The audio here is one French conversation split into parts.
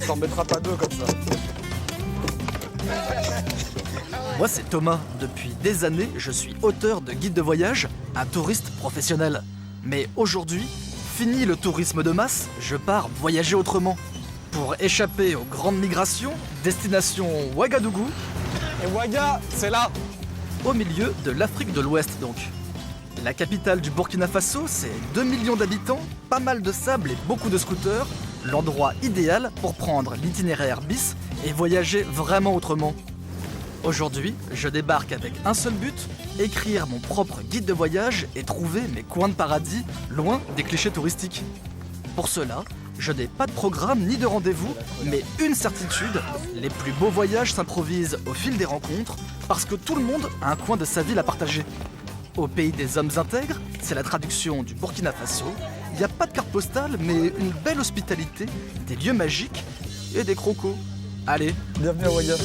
t'en mettra pas deux comme ça. Moi c'est Thomas, depuis des années je suis auteur de guide de voyage, un touriste professionnel. Mais aujourd'hui, fini le tourisme de masse, je pars voyager autrement. Pour échapper aux grandes migrations, destination Ouagadougou, Et Ouaga, c'est là. au milieu de l'Afrique de l'Ouest donc. La capitale du Burkina Faso, c'est 2 millions d'habitants, pas mal de sable et beaucoup de scooters, l'endroit idéal pour prendre l'itinéraire bis et voyager vraiment autrement. Aujourd'hui, je débarque avec un seul but, écrire mon propre guide de voyage et trouver mes coins de paradis loin des clichés touristiques. Pour cela, je n'ai pas de programme ni de rendez-vous, mais une certitude, les plus beaux voyages s'improvisent au fil des rencontres parce que tout le monde a un coin de sa ville à partager. Au pays des hommes intègres, c'est la traduction du Burkina Faso. Il n'y a pas de carte postale, mais une belle hospitalité, des lieux magiques et des crocos. Allez, Bienvenue à Ouaga.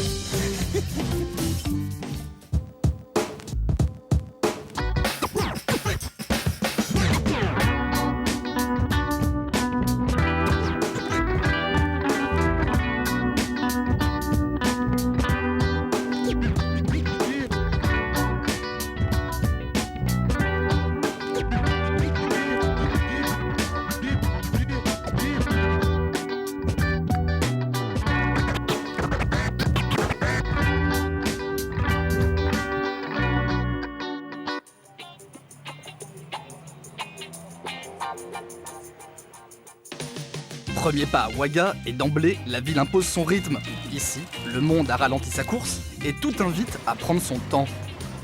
premier pas à Ouaga et d'emblée, la ville impose son rythme. Ici, le monde a ralenti sa course et tout invite à prendre son temps.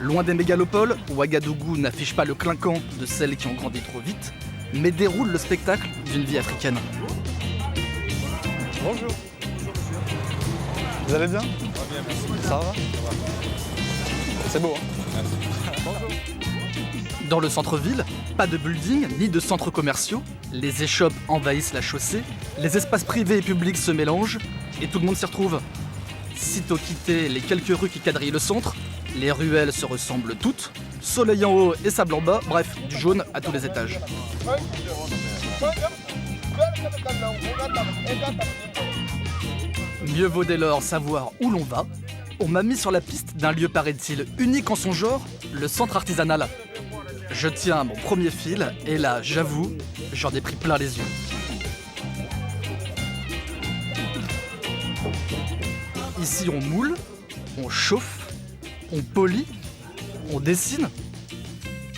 Loin des mégalopoles, Ouagadougou n'affiche pas le clinquant de celles qui ont grandi trop vite, mais déroule le spectacle d'une vie africaine. Bonjour. Vous allez bien? Ça va? C'est beau, hein? Bonjour. Dans le centre-ville, pas de building ni de centres commerciaux, les échoppes envahissent la chaussée, les espaces privés et publics se mélangent et tout le monde s'y retrouve. Sitôt quitté les quelques rues qui quadrillent le centre, les ruelles se ressemblent toutes, soleil en haut et sable en bas, bref, du jaune à tous les étages. Mieux vaut dès lors savoir où l'on va. On m'a mis sur la piste d'un lieu paraît-il unique en son genre, le centre artisanal. Je tiens mon premier fil et là, j'avoue, j'en ai pris plein les yeux. Ici, on moule, on chauffe, on polit, on dessine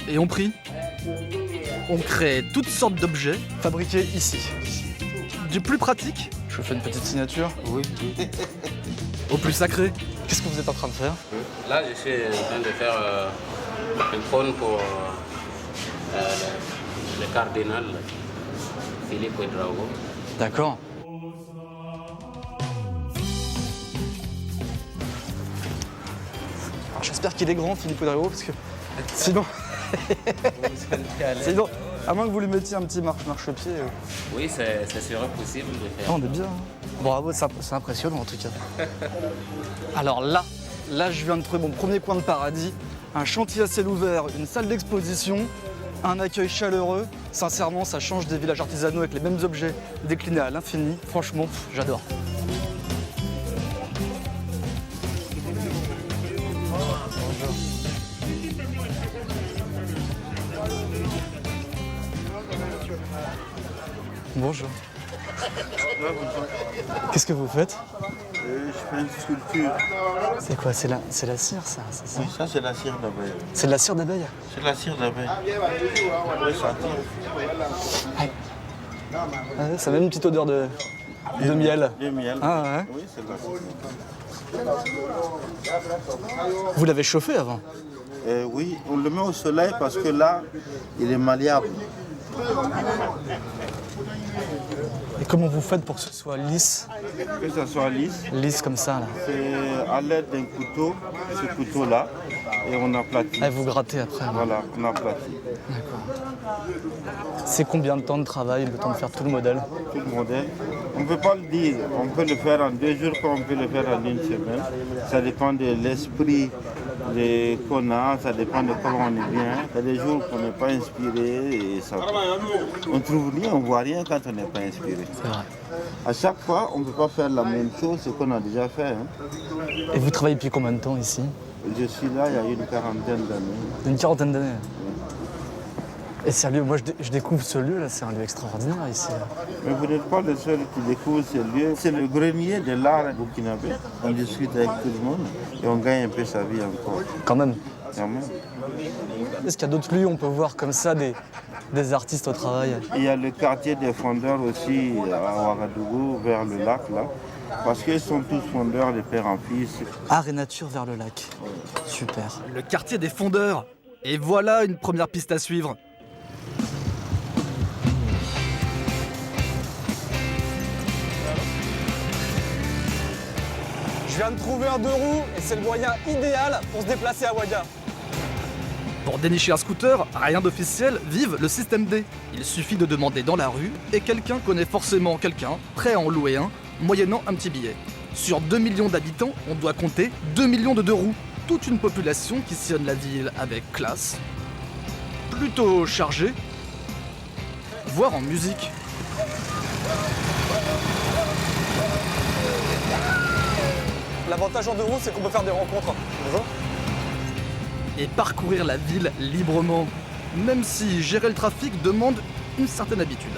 et on prie. On crée toutes sortes d'objets, Fabriqué ici. du plus pratique Je vous fais une petite signature. Oui. au plus sacré. Qu'est-ce que vous êtes en train de faire? Là, je suis en train de faire une trône pour le cardinal Philippe Ouedraogo. D'accord. Alors, j'espère qu'il est grand, Philippe Ouedraogo, parce que sinon, sinon, à moins que vous lui mettiez un petit marchepied. Oui, c'est serait possible de Ah, faire. on est bien. Hein. Bravo, c'est impressionnant en tout cas. Alors là, je viens de trouver mon premier coin de paradis. Un chantier à ciel ouvert, une salle d'exposition, un accueil chaleureux. Sincèrement, ça change des villages artisanaux avec les mêmes objets déclinés à l'infini. Franchement, j'adore. Bonjour. Qu'est-ce que vous faites? Je fais une sculpture. C'est quoi? C'est la cire, ça? C'est ça? Oui, ça c'est la cire d'abeille. C'est de la cire d'abeille? C'est la cire d'abeille. Vous pouvez sentir. Ah, ça a même une petite odeur de miel. Le miel. Ah ouais? Oui, c'est de la cire. Vous l'avez chauffé avant? Oui, on le met au soleil parce que là, il est malléable. Et comment vous faites pour que ce soit lisse? Que ça soit lisse, Lisse comme ça, là. c'est à l'aide d'un couteau, ce couteau-là, et on aplatit. Ah, vous grattez après. là. Voilà, on aplatit C'est combien de temps de travail, le temps de faire tout le modèle? tout le modèle. On ne peut pas le dire, on peut le faire en 2 jours comme on peut le faire en 1 semaine. Ça dépend de l'esprit qu'on a, ça dépend de comment on est bien. Il y a des jours qu'on n'est pas inspiré et ça, on ne trouve rien, on ne voit rien quand on n'est pas inspiré. C'est vrai. À chaque fois, on ne peut pas faire la même chose que qu'on a déjà fait. Hein. Et vous travaillez depuis combien de temps ici? Je suis là il y a une quarantaine d'années. Une quarantaine d'années. Et c'est un lieu, moi je découvre ce lieu là, c'est un lieu extraordinaire ici. Mais vous n'êtes pas le seul qui découvre ce lieu. C'est le grenier de l'art burkinabé. On discute avec tout le monde et on gagne un peu sa vie encore. Quand même. Quand même. Est-ce qu'il y a d'autres lieux où on peut voir comme ça des artistes au travail? Il y a le quartier des fondeurs aussi à Ouagadougou, vers le lac là. Parce qu'ils sont tous fondeurs de père en fils. Art et nature vers le lac. Super. Le quartier des fondeurs. Et voilà une première piste à suivre. Je viens de trouver un 2 roues et c'est le moyen idéal pour se déplacer à Ouaga. Pour dénicher un scooter, rien d'officiel, vive le système D. Il suffit de demander dans la rue et quelqu'un connaît forcément quelqu'un prêt à en louer un, moyennant un petit billet. Sur 2 millions d'habitants, on doit compter 2 millions de 2 roues. Toute une population qui sillonne la ville avec classe, plutôt chargée, voire en musique. L'avantage en 2 roues, c'est qu'on peut faire des rencontres. Bonjour. Et parcourir la ville librement, même si gérer le trafic demande une certaine habitude.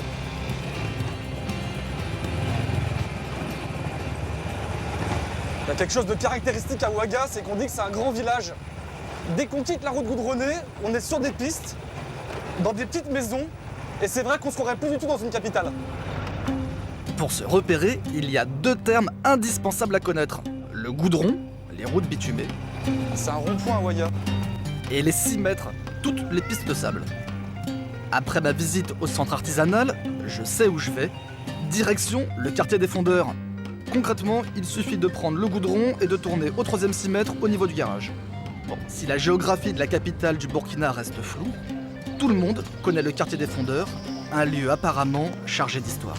Il y a quelque chose de caractéristique à Ouaga, c'est qu'on dit que c'est un grand village. Dès qu'on quitte la route goudronnée, on est sur des pistes, dans des petites maisons, et c'est vrai qu'on se croirait plus du tout dans une capitale. Pour se repérer, il y a 2 termes indispensables à connaître. Le goudron, les routes bitumées, C'est un rond-point à Ouaga. et les 6 mètres, toutes les pistes de sable. Après ma visite au centre artisanal, je sais où je vais. Direction le quartier des fondeurs. Concrètement, il suffit de prendre le goudron et de tourner au 3e 6 mètres au niveau du garage. Bon, si la géographie de la capitale du Burkina reste floue, tout le monde connaît le quartier des fondeurs, un lieu apparemment chargé d'histoire.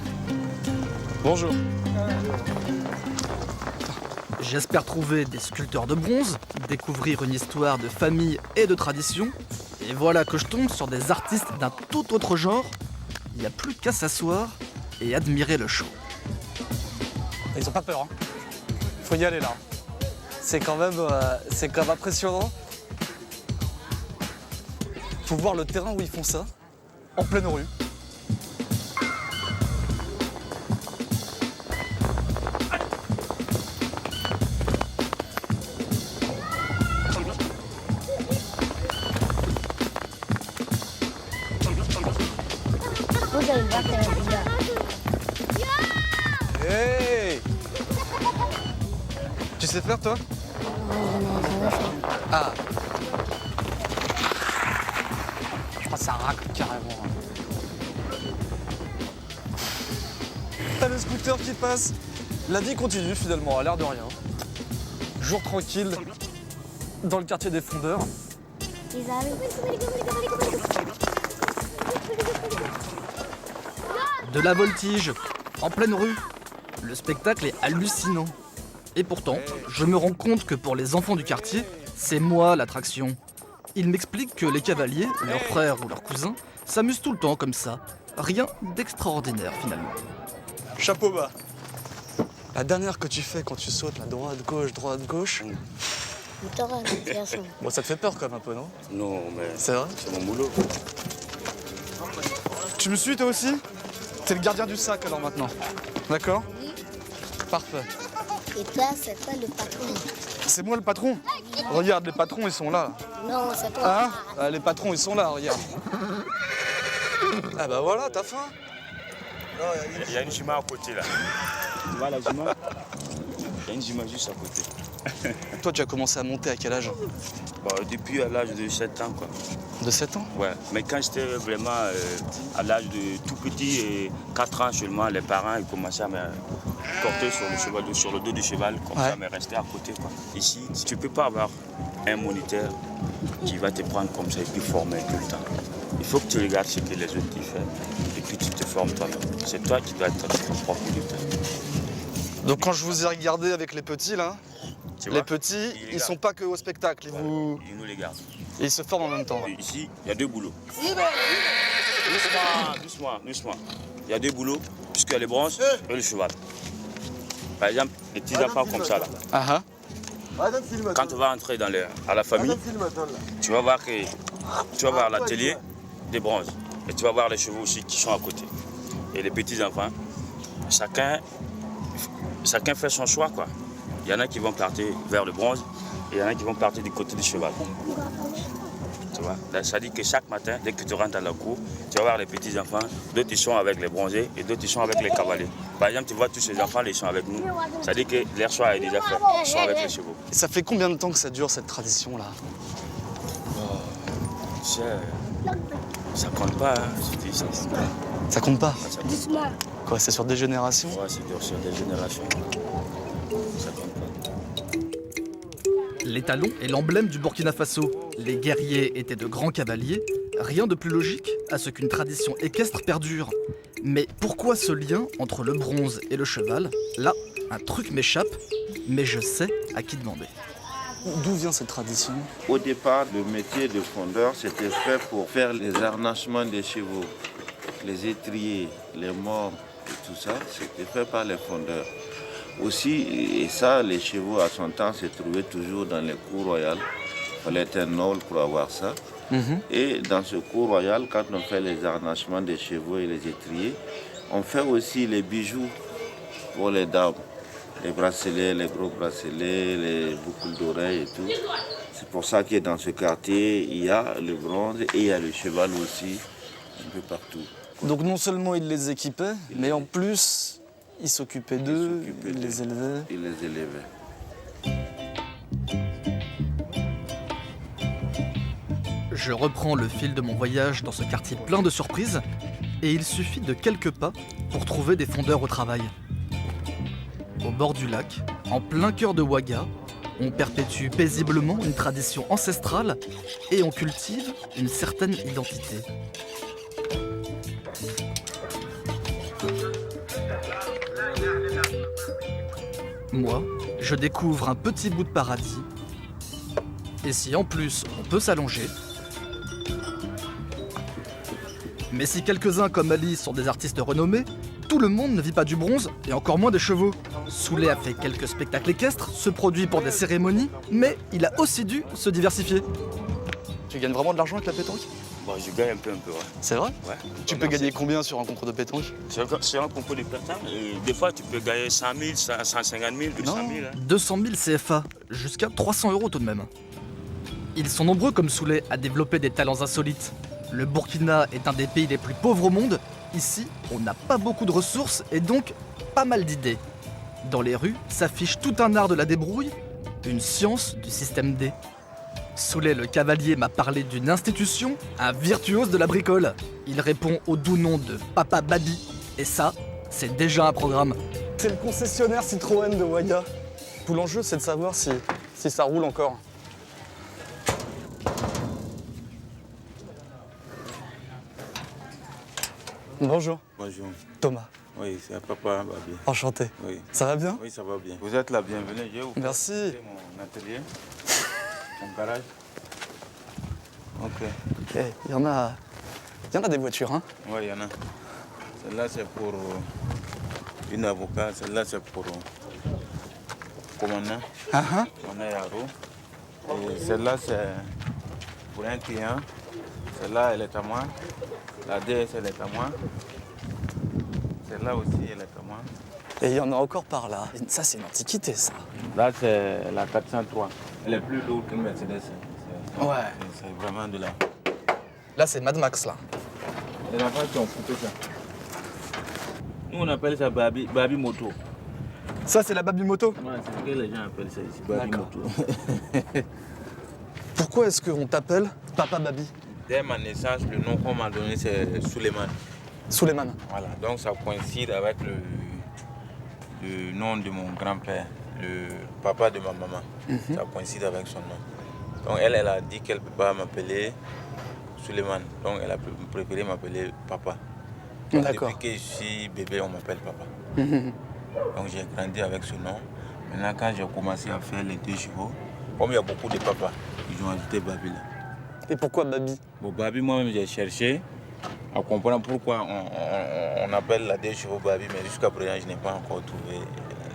Bonjour. J'espère trouver des sculpteurs de bronze, découvrir une histoire de famille et de tradition, et voilà que je tombe sur des artistes d'un tout autre genre. Il n'y a plus qu'à s'asseoir et admirer le show. Ils ont pas peur, hein. Faut y aller là. C'est quand même impressionnant. Faut voir le terrain où ils font ça, en pleine rue. Hey! Tu sais faire toi? Ah! Je crois que ça racle carrément. T'as le scooter qui passe. La vie continue finalement, à l'air de rien. Jour tranquille dans le quartier des fondeurs. De la voltige, en pleine rue. Le spectacle est hallucinant. Et pourtant, je me rends compte que pour les enfants du quartier, c'est moi l'attraction. Ils m'expliquent que les cavaliers, leurs frères ou leurs cousins, s'amusent tout le temps comme ça. Rien d'extraordinaire finalement. Chapeau bas. La dernière que tu fais quand tu sautes, la droite, gauche. Bon, ça te fait peur quand même un peu, non? Non, mais C'est vrai? c'est mon boulot. Tu me suis toi aussi? T'es le gardien du sac alors maintenant. D'accord? Parfait. Et toi, c'est toi le patron? C'est moi le patron? Regarde, les patrons ils sont là. Non, c'est toi. Hein? Ah, les patrons ils sont là, regarde. Ah bah voilà, t'as faim? Il y a une jument à côté là. Tu vois la jument? Il y a une jument juste à côté. Toi tu as commencé à monter à quel âge? Bon, depuis à l'âge de 7 ans quoi. De 7 ans? Ouais, mais quand j'étais vraiment à l'âge de tout petit, 4 ans seulement, les parents ils commençaient à me porter sur le cheval, sur le dos du cheval, comme ça, mais rester à côté quoi. Ici, tu ne peux pas avoir un moniteur qui va te prendre comme ça et puis former tout le temps. Il faut que tu regardes ce que les autres font et puis tu te formes toi-même. C'est toi qui dois être ton propre moniteur. Donc quand je vous ai regardé avec les petits là, Tu Les vois, petits, ils ils sont pas que au spectacle, voilà, ils nous les gardent. ils se forment en même temps. Et ici, il y a deux boulots. Doucement. Il y a deux boulots, puisqu'il y a les bronzes et le cheval. Par exemple, les petits enfants comme ça, là. Ah Quand tu vas entrer à la famille, tu vas voir l'atelier des bronzes. Et tu vas voir les chevaux aussi qui sont à côté. Et les petits enfants, chacun fait son choix, quoi. Il y en a qui vont partir vers le bronze et il y en a qui vont partir du côté du cheval. Tu vois? Ça dit que chaque matin, dès que tu rentres à la cour, tu vas voir les petits enfants, d'autres ils sont avec les bronzés et d'autres ils sont avec les cavaliers. Par exemple, tu vois tous ces enfants, ils sont avec nous. Ça dit que leur choix est déjà fait, ils sont avec les chevaux. Et ça fait combien de temps que ça dure cette tradition-là? Ça compte pas, hein. Ça compte pas? Ça compte pas. Quoi, c'est sur des générations? Ouais, c'est sur des générations. Ça compte pas. L'étalon est l'emblème du Burkina Faso. Les guerriers étaient de grands cavaliers. Rien de plus logique à ce qu'une tradition équestre perdure. Mais pourquoi ce lien entre le bronze et le cheval? Là, un truc m'échappe, mais je sais à qui demander. D'où vient cette tradition? Au départ, le métier de fondeur, c'était fait pour faire les harnachements des chevaux, les étriers, les morts et tout ça, c'était fait par les fondeurs. Aussi, et ça, les chevaux à son temps se trouvaient toujours dans les cours royales. Il fallait être un noble pour avoir ça. Et dans ce cours royal, quand on fait les harnachements des chevaux et les étriers, on fait aussi les bijoux pour les dames. Les bracelets, les gros bracelets, les boucles d'oreilles et tout. C'est pour ça que dans ce quartier, il y a le bronze et il y a le cheval aussi, un peu partout. Donc non seulement il les équipait, mais en plus, il s'occupait d'eux, il les élevait. Il les élevait. Je reprends le fil de mon voyage dans ce quartier plein de surprises, et il suffit de quelques pas pour trouver des fondeurs au travail. Au bord du lac, en plein cœur de Ouaga, on perpétue paisiblement une tradition ancestrale et on cultive une certaine identité. Moi, je découvre un petit bout de paradis. Et si en plus on peut s'allonger. Mais si quelques-uns comme Ali sont des artistes renommés, tout le monde ne vit pas du bronze et encore moins des chevaux. Souley a fait quelques spectacles équestres, se produit pour des cérémonies, mais il a aussi dû se diversifier. Tu gagnes vraiment de l'argent avec la pétanque? Bon, je gagne un peu, ouais. C'est vrai? Ouais. Tu peux gagner combien sur un concours de pétanque? C'est un concours de pétanque. Et des fois, tu peux gagner 100 000, 150 000, 200 000. Hein. 200 000 CFA, jusqu'à 300 € tout de même. Ils sont nombreux comme Souley à développer des talents insolites. Le Burkina est un des pays les plus pauvres au monde. Ici, on n'a pas beaucoup de ressources et donc pas mal d'idées. Dans les rues s'affiche tout un art de la débrouille, une science du système D. Souley le cavalier m'a parlé d'une institution, un virtuose de la bricole. Il répond au doux nom de Papa Babi. Et ça, c'est déjà un programme. C'est le concessionnaire Citroën de Ouaga. Tout l'enjeu, c'est de savoir si ça roule encore. Bonjour. Bonjour. Thomas. Oui, c'est Papa Babi. Enchanté. Oui. Ça va bien? Oui, ça va bien. Vous êtes la bienvenue. Je vais vous Merci. présenter mon atelier, mon garage. Ok. Il y en a des voitures, hein? Oui, il y en a. Celle-là, c'est pour une avocate. Celle-là, c'est pour commandant. Commandant Yaro. Et celle-là, c'est pour un client. Celle-là, elle est à moi. La DS, elle est à moi. Celle-là aussi, elle est à moi. Et il y en a encore par là. Ça, c'est une antiquité, ça. Là, c'est la 403. Elle est plus lourde qu'une Mercedes. Ouais. C'est vraiment de la... Là, c'est Mad Max, là. Les enfants qui ont coupé ça. Nous, on appelle ça Babi Moto. Ça, c'est la Babi Moto? Ouais, c'est ce que les gens appellent ça ici, Babi D'accord. Moto. Pourquoi est-ce qu'on t'appelle Papa Babi? Dès ma naissance, le nom qu'on m'a donné, c'est Souleymane. Souleymane. Voilà, donc ça coïncide avec le nom de mon grand-père, le papa de ma maman. Ça coïncide avec son nom. Donc elle a dit qu'elle ne peut pas m'appeler Souleymane. Donc elle a préféré m'appeler Papa. Donc, D'accord. depuis que je suis bébé, on m'appelle Papa. Donc j'ai grandi avec ce nom. Maintenant, quand j'ai commencé à faire les 2 chevaux, comme il y a beaucoup de papas, ils ont ajouté Babi là. Et pourquoi Babi? Bon, Babi, moi-même, j'ai cherché à comprendre pourquoi on appelle la 2 chevaux Babi, mais jusqu'à présent, je n'ai pas encore trouvé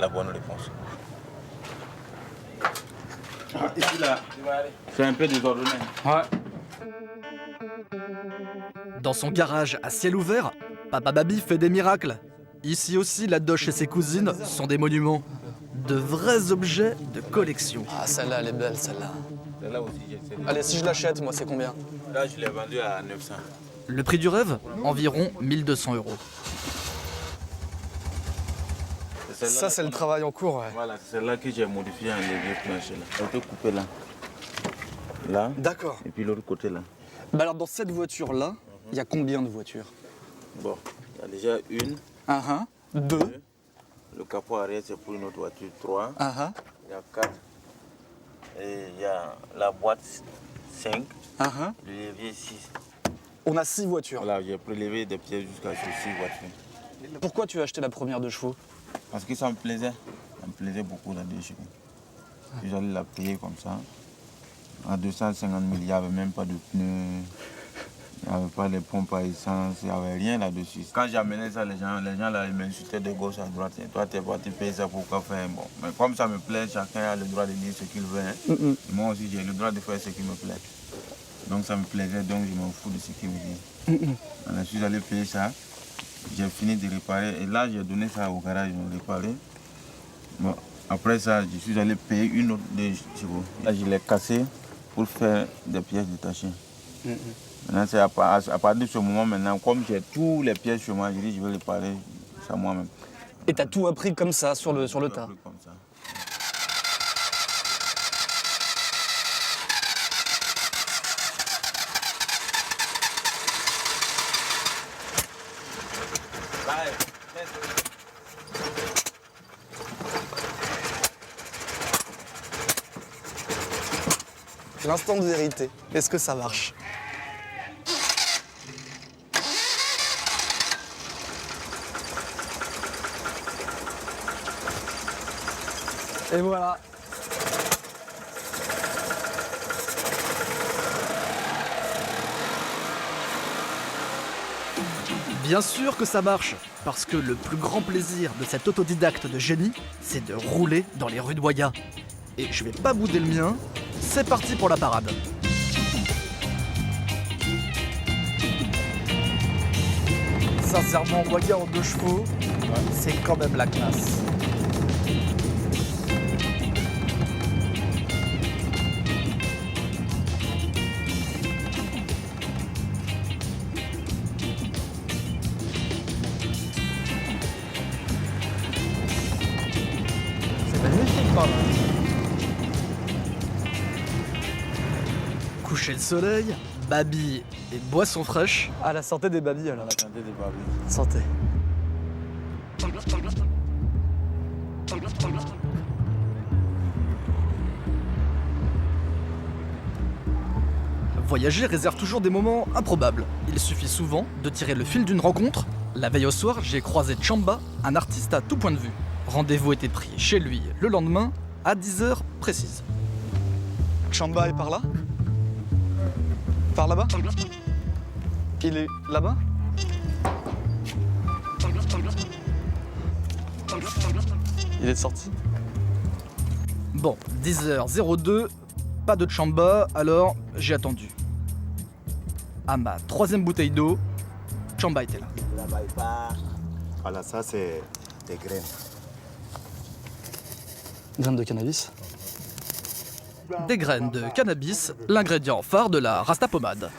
la bonne réponse. Ah, ici, là, c'est un peu désordonné. Ouais. Dans son garage à ciel ouvert, Papa Babi fait des miracles. Ici aussi, la Doche et ses cousines sont des monuments. De vrais objets de collection. Ah, celle-là, elle est belle, celle-là. Celle-là aussi, j'ai essayé. Allez, si je l'achète, moi, c'est combien? Là, je l'ai vendu à 900. Le prix du rêve, environ 1200 €. Ça, c'est le travail en cours, ouais. Voilà, c'est celle-là que j'ai modifié en levier plancher. Là. On peut couper là. Là. D'accord. Et puis l'autre côté là. Bah alors, dans cette voiture-là, il y a combien de voitures? Bon, il y a déjà une, 2, le capot arrière c'est pour une autre voiture, 3, 1, il y a 4, et il y a la boîte 5, 1. le levier 6. On a 6 voitures. Voilà, j'ai prélevé des pièces jusqu'à ces 6 voitures. Pourquoi tu as acheté la première 2 chevaux? Parce que ça me plaisait beaucoup la 2 chevaux. Puis j'allais la payer comme ça. À 250 000, il n'y avait même pas de pneus. Il n'y avait pas de pompes à essence, il n'y avait rien là-dessus. Quand j'amenais ça, les gens là, ils m'insultaient de gauche à droite. Et toi, tu es parti payer ça pour quoi faire? Bon, mais comme ça me plaît, chacun a le droit de dire ce qu'il veut. Hein. Et moi aussi, j'ai le droit de faire ce qui me plaît. Donc ça me plaisait, donc je m'en fous de ce qu'il me dit. Alors, je suis allé payer ça. J'ai fini de réparer. Et là, j'ai donné ça au garage, ils ont réparé. Bon, après ça, je suis allé payer une autre de chevaux. Là, je l'ai cassé pour faire des pièces détachées. Maintenant, c'est à partir de ce moment, maintenant, comme j'ai tous les pièces chez moi, je dis je vais réparer ça moi-même. Et t'as tout appris comme ça, sur le tas? Comme ça. L'instant de vérité. Est-ce que ça marche? Et voilà. Bien sûr que ça marche, parce que le plus grand plaisir de cet autodidacte de génie, c'est de rouler dans les rues de Waya. Et je vais pas bouder le mien, c'est parti pour la parade. Sincèrement, Waya en 2 chevaux, c'est quand même la classe. C'est magnifique quand même. Coucher le soleil, babi et boissons fraîches. À la santé des babys alors. La santé des babys. Santé. Voyager réserve toujours des moments improbables. Il suffit souvent de tirer le fil d'une rencontre. La veille au soir, j'ai croisé Chamba, un artiste à tout point de vue. Rendez-vous était pris chez lui le lendemain, à 10h précises. Chamba est par là? Par là-bas? Il est là-bas? Il est sorti. Bon, 10h02, pas de Chamba, alors j'ai attendu. À ma 3e bouteille d'eau, Chamba était là. Voilà, ça c'est des graines. Graines de cannabis? Des graines de cannabis, l'ingrédient phare de la Rasta pommade.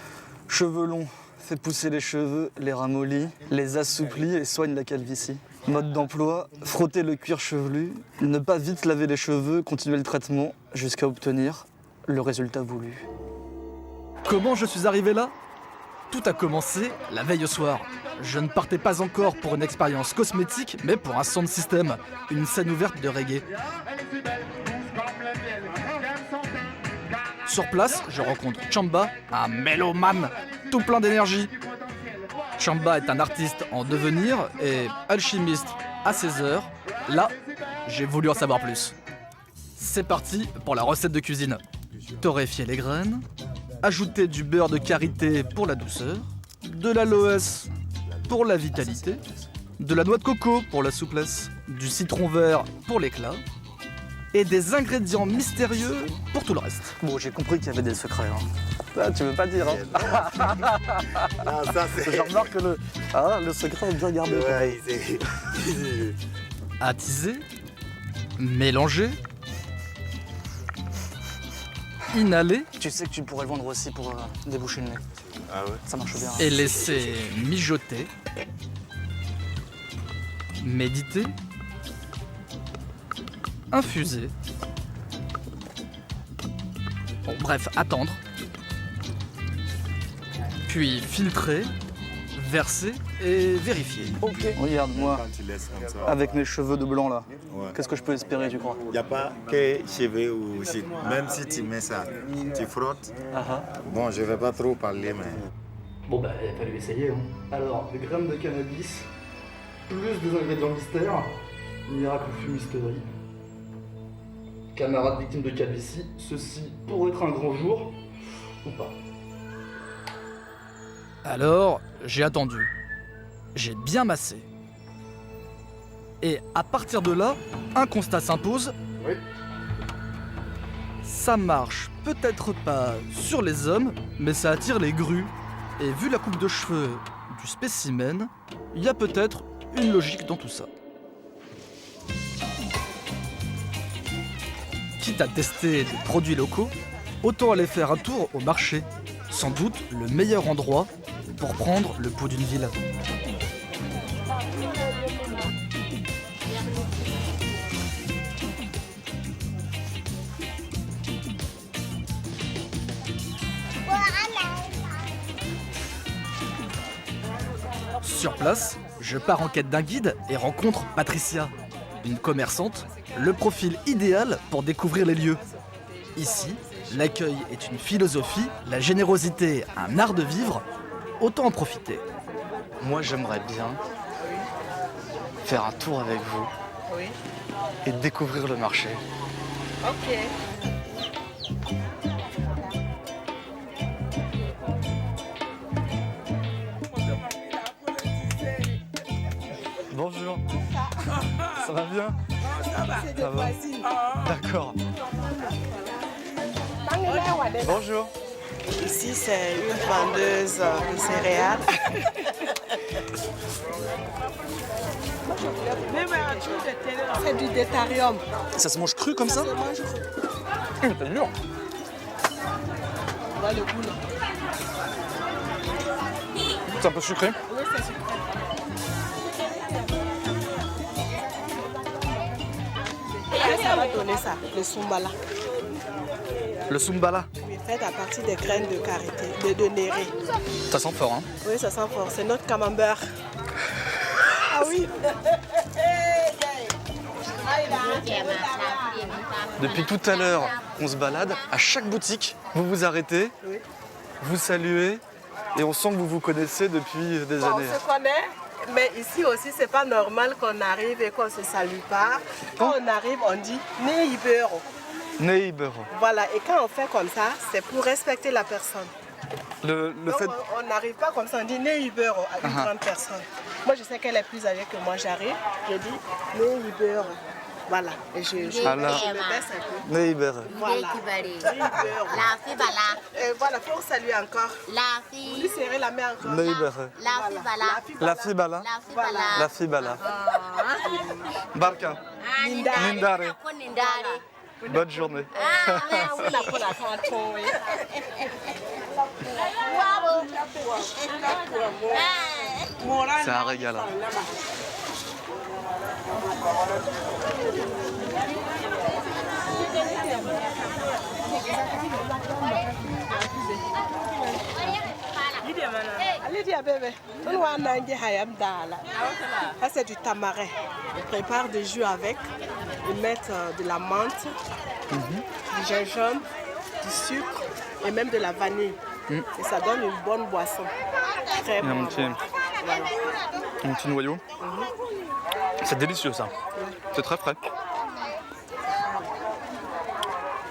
Cheveux longs, fait pousser les cheveux, les ramollit, les assouplit et soigne la calvitie. Mode d'emploi, frotter le cuir chevelu, ne pas vite laver les cheveux, continuer le traitement jusqu'à obtenir le résultat voulu. Comment je suis arrivé là? Tout a commencé la veille au soir. Je ne partais pas encore pour une expérience cosmétique, mais pour un sound system, une scène ouverte de reggae. Sur place, je rencontre Chamba, un mélomane, tout plein d'énergie. Chamba est un artiste en devenir et alchimiste à ses heures. Là, j'ai voulu en savoir plus. C'est parti pour la recette de cuisine. Torréfier les graines, ajouter du beurre de karité pour la douceur, de l'aloès pour la vitalité, de la noix de coco pour la souplesse, du citron vert pour l'éclat, et des ingrédients mystérieux pour tout le reste. Bon, j'ai compris qu'il y avait des secrets. Hein. Ah, tu veux pas dire, hein? Non, ça c'est. Je remarque que le secret est bien gardé. Ouais, Attiser, mélanger, inhaler Tu sais que tu pourrais le vendre aussi pour déboucher le nez. Ah ouais? Ça marche bien. et laisser mijoter, méditer, infuser. Bon, bref, attendre. Puis filtrer, verser et vérifier. Ok. Regarde, moi, Quand tu laisses comme ça. avec mes cheveux de blanc là, Ouais. qu'est-ce que je peux espérer, tu crois? Il n'y a pas que cheveux ou même si tu mets ça, tu frottes. Bon, je ne vais pas trop parler, mais. Bon bah, il a fallu essayer. Hein. Alors, des graines de cannabis, plus des ingrédients mystères, miracle fumisterie. Camarades victimes de calvitie, ceci pourrait être un grand jour, ou pas. Alors, j'ai attendu. J'ai bien massé. Et à partir de là, un constat s'impose. Oui. Ça marche peut-être pas sur les hommes, mais ça attire les grues. Et vu la coupe de cheveux du spécimen, il y a peut-être une logique dans tout ça. Quitte à tester des produits locaux, autant aller faire un tour au marché. Sans doute le meilleur endroit pour prendre le pouls d'une ville. Sur place, je pars en quête d'un guide et rencontre Patricia, une commerçante, le profil idéal pour découvrir les lieux. Ici, l'accueil est une philosophie, la générosité un art de vivre, autant en profiter. Moi, j'aimerais bien faire un tour avec vous Oui. et découvrir le marché. Ok. Bonjour. Ça va bien? Ça va. D'accord. Bonjour. Ici, c'est une vendeuse de céréales. C'est du détarium. Ça se mange cru comme ça? Ça se mange cru. C'est dur. On voit le goût là. C'est un peu sucré. Oui, c'est sucré. Et ça va donner ça, le sumbala. Le sumbala. Oui, fait à partir des graines de karité, de néré. Ça sent fort, hein? Oui, ça sent fort. C'est notre camembert. Ah oui. Depuis tout à l'heure, on se balade. À chaque boutique, vous vous arrêtez, Oui. vous saluez, et on sent que vous vous connaissez depuis des Bon, années. on se connaît, mais ici aussi, c'est pas normal qu'on arrive et qu'on ne se salue pas. Quand on arrive, on dit « Neibero ». Neighbor. Voilà, et quand on fait comme ça, c'est pour respecter la personne. Le Donc, fait... on n'arrive pas comme ça, on dit Neibero à une grande personne. Moi, je sais qu'elle est plus âgée que moi, j'arrive, je dis Neibero. Voilà, et je le baisse un peu. Neighbor. Voilà. Neibero. Et voilà, pour saluer encore. Vous lui serrez la main encore. Neighbor. La fibala. Voilà. La fibala. Barka. Nindare. Bonne journée. C'est un régal. Hein. Ça, c'est du tamarin. Ils préparent du jus avec. Ils mettent de la menthe, du gingembre, du sucre et même de la vanille. Et ça donne une bonne boisson. Très Il y a bon. un petit noyau. C'est délicieux ça. C'est très frais.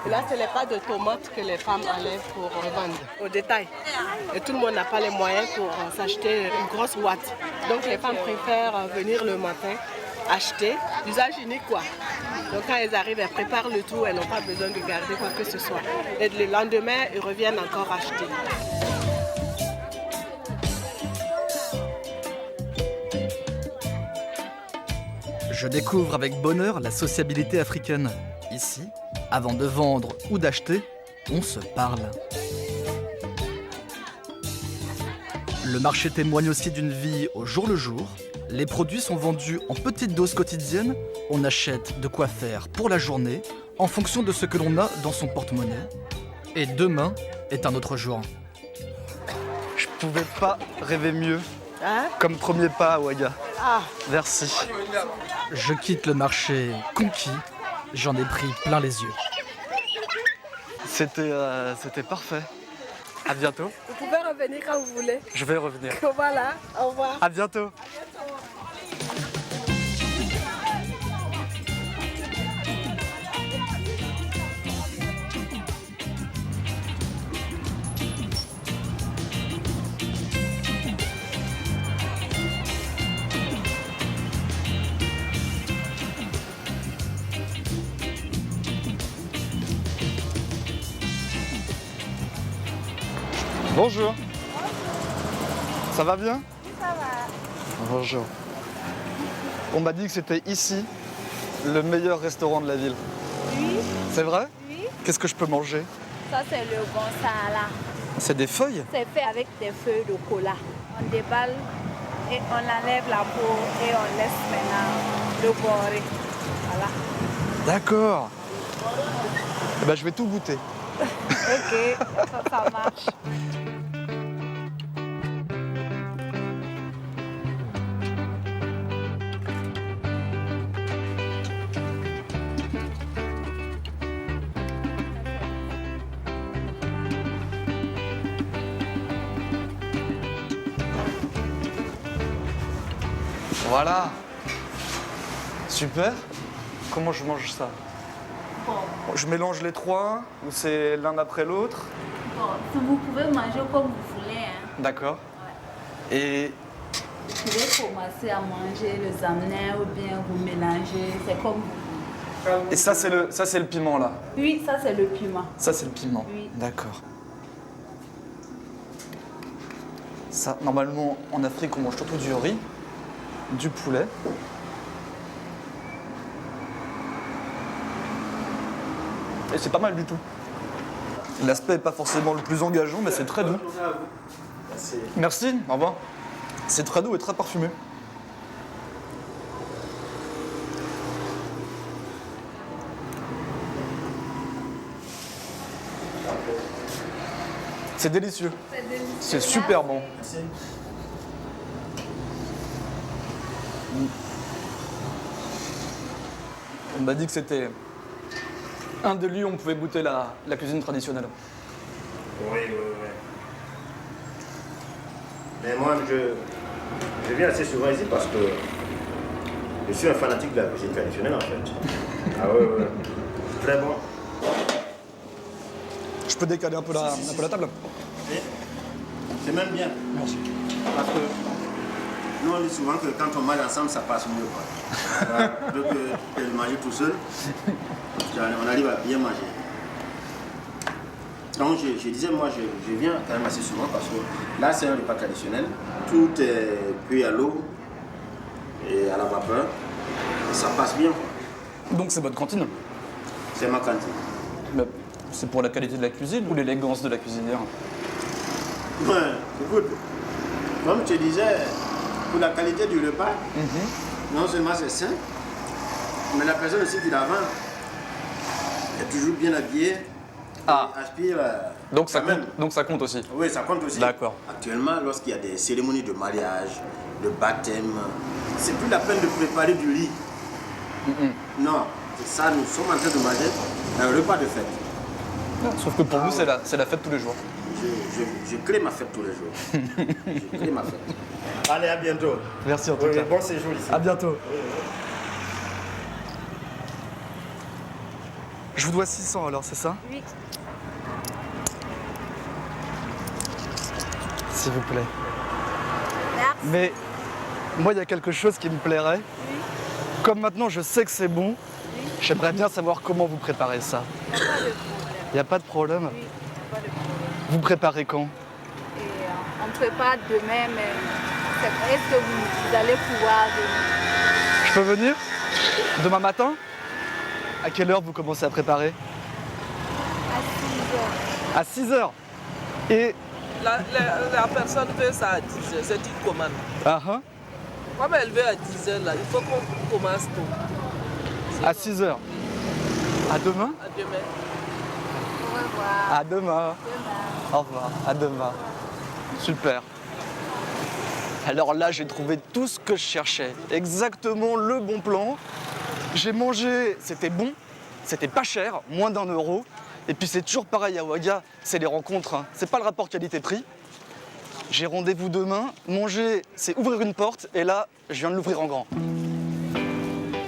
Et là, c'est les pâtes de tomates que les femmes enlèvent pour revendre au détail. Et tout le monde n'a pas les moyens pour s'acheter une grosse boîte. Donc les femmes préfèrent venir le matin, acheter, d'usage unique quoi. Donc quand elles arrivent, elles préparent le tout, elles n'ont pas besoin de garder quoi que ce soit. Et le lendemain, ils reviennent encore acheter. Je découvre avec bonheur la sociabilité africaine. Ici, avant de vendre ou d'acheter, on se parle. Le marché témoigne aussi d'une vie au jour le jour. Les produits sont vendus en petites doses quotidiennes. On achète de quoi faire pour la journée en fonction de ce que l'on a dans son porte-monnaie. Et demain est un autre jour. Je pouvais pas rêver mieux Hein? comme premier pas à Ouaga. Ah, Merci. Je quitte le marché conquis. J'en ai pris plein les yeux. C'était parfait. À bientôt. vous pouvez revenir quand vous voulez. Je vais revenir. Voilà, au revoir. À bientôt. Bonjour. Ça va bien? Ça va. Bonjour. On m'a dit que c'était ici le meilleur restaurant de la ville. Oui, C'est vrai? oui. Qu'est-ce que je peux manger? Ça, c'est le bonsala. C'est des feuilles? C'est fait avec des feuilles de cola. On déballe et on enlève la peau et on laisse maintenant le borer. Voilà. D'accord. Eh ben, je vais tout goûter. Ok, ça marche. Voilà. Super. Comment je mange ça? Je mélange les trois ou c'est l'un après l'autre? Bon, vous pouvez manger comme vous voulez. Hein. D'accord. Et Vous pouvez commencer à manger le zamenin ou bien vous mélanger. C'est comme vous voulez. Et ça c'est le piment là. Oui, ça c'est le piment. Ça c'est le piment. Oui. D'accord. Ça, normalement en Afrique on mange surtout du riz, du poulet. Et c'est pas mal du tout. L'aspect n'est pas forcément le plus engageant, mais c'est très doux. Merci, au revoir. C'est très doux et très parfumé. C'est délicieux. C'est super bon. On m'a dit que c'était un des lieux où on pouvait goûter la cuisine traditionnelle. Oui, oui, oui. Mais moi, je viens assez souvent ici parce que je suis un fanatique de la cuisine traditionnelle en fait. Ah oui, oui. Très bon. Je peux décaler un peu la table? C'est même bien. Merci. Parce que nous, on dit souvent que quand on mange ensemble, ça passe mieux. Voilà. Donc, de manger tout seul, on arrive à bien manger. Donc, je disais, moi, je viens quand même assez souvent parce que là, c'est un repas traditionnel. Tout est cuit à l'eau et à la vapeur. Et ça passe bien. Donc, c'est votre cantine? C'est ma cantine. Mais c'est pour la qualité de la cuisine ou l'élégance de la cuisinière? Ouais, écoute, comme je te disais, pour la qualité du repas, non seulement c'est sain, mais la personne aussi qui la vend est toujours bien habillée, aspire. Donc ça compte aussi? Oui, ça compte aussi. D'accord. Actuellement, lorsqu'il y a des cérémonies de mariage, de baptême, c'est plus la peine de préparer du riz. Non, c'est ça, nous sommes en train de manger un repas de fête. Sauf que pour vous, c'est la fête tous les jours. Je crée ma fête tous les jours. Je crée ma fête. Allez, à bientôt. Merci en tout cas. Bon séjour ici. À bientôt. Je vous dois 600 alors, c'est ça? Oui. S'il vous plaît. Merci. Mais moi, il y a quelque chose qui me plairait. Oui. Comme maintenant, je sais que c'est bon, j'aimerais bien savoir comment vous préparez ça. Il n'y a pas Il n'y a pas de problème. de problème? Oui, il n'y a pas de problème. Vous préparez quand? Et on prépare demain, mais est-ce que vous allez pouvoir venir? Je peux venir? Demain matin? À quelle heure vous commencez à préparer? À 6 heures. À 6 heures. Et... La personne veut ça à 10 heures, c'est une commande. Ah ah. Comme elle veut à 10 heures, là, il faut qu'on commence tôt. À 6 heures. À demain? À demain. Au revoir. À demain. Au revoir. À demain. Super. Alors là, j'ai trouvé tout ce que je cherchais. Exactement le bon plan. J'ai mangé, c'était bon, c'était pas cher, moins d'1 euro. Et puis c'est toujours pareil à Ouaga, c'est les rencontres, hein. C'est pas le rapport qualité-prix. J'ai rendez-vous demain, manger, c'est ouvrir une porte, et là, je viens de l'ouvrir en grand.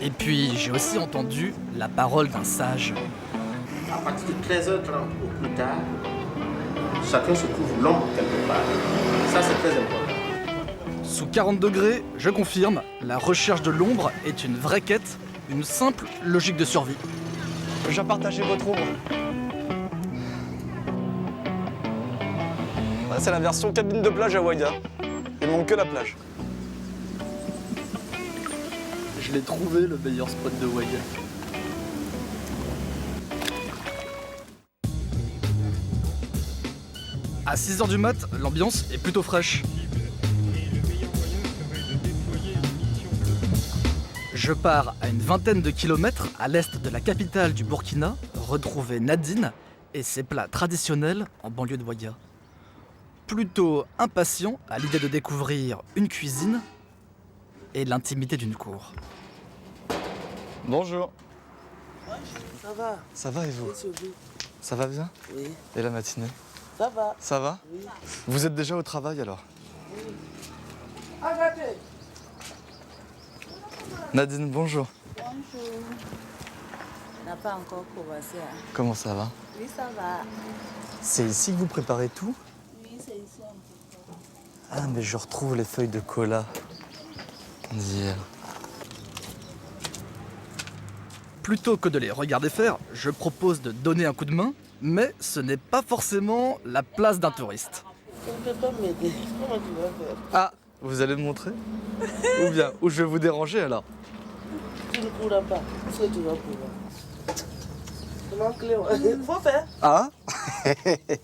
Et puis j'ai aussi entendu la parole d'un sage. À partir de 13h30 ou plus tard, chacun se trouve l'ombre quelque part. Ça, c'est très important. Sous 40 degrés, je confirme, la recherche de l'ombre est une vraie quête, une simple logique de survie. Je viens partager votre ombre. C'est la version cabine de plage à Ouaga. Il manque que la plage. Je l'ai trouvé, le meilleur spot de Ouaga. À 6h du mat, l'ambiance est plutôt fraîche. Je pars à une vingtaine de kilomètres à l'est de la capitale du Burkina, retrouver Nadine et ses plats traditionnels en banlieue de Ouaga. Plutôt impatient à l'idée de découvrir une cuisine et l'intimité d'une cour. Bonjour. Ça va? Ça va et vous? Oui. Ça va bien? Oui. Et la matinée? Ça va? Ça va? Oui. Vous êtes déjà au travail alors? Oui. Arrêtez! Nadine, bonjour. Bonjour. On n'a pas encore commencé. Hein? Comment ça va? Oui, ça va. C'est ici que vous préparez tout? Oui, c'est ici un peu. Ah, mais je retrouve les feuilles de cola d'hier. Plutôt que de les regarder faire, je propose de donner un coup de main, mais ce n'est pas forcément la place d'un touriste. Tu ne peux pas m'aider. Comment tu vas faire? Ah, vous allez me montrer? Ou bien, ou je vais vous déranger alors? Tu ne pourras pas. Est-ce que tu vas pouvoir? Il faut faire. Ah?